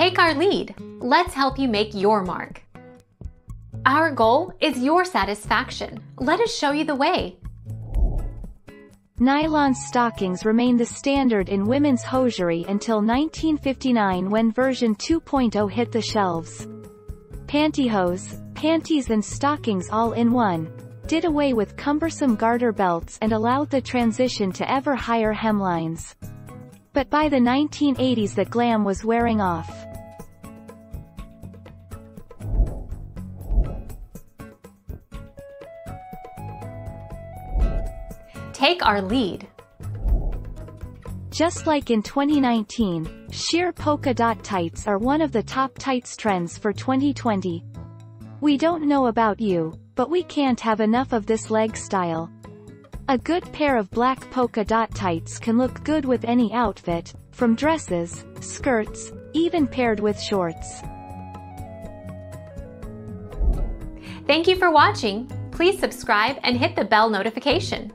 Take our lead. Let's help you make your mark. Our goal is your satisfaction. Let us show you the way. Nylon stockings remained the standard in women's hosiery until 1959 when version 2.0 hit the shelves. Pantyhose, panties and stockings all in one, did away with cumbersome garter belts and allowed the transition to ever higher hemlines. But by the 1980s the glam was wearing off. Take our lead. Just like in 2019, sheer polka dot tights are one of the top tights trends for 2020. We don't know about you, but we can't have enough of this leg style. A good pair of black polka dot tights can look good with any outfit, from dresses, skirts, even paired with shorts. Thank you for watching. Please subscribe and hit the bell notification.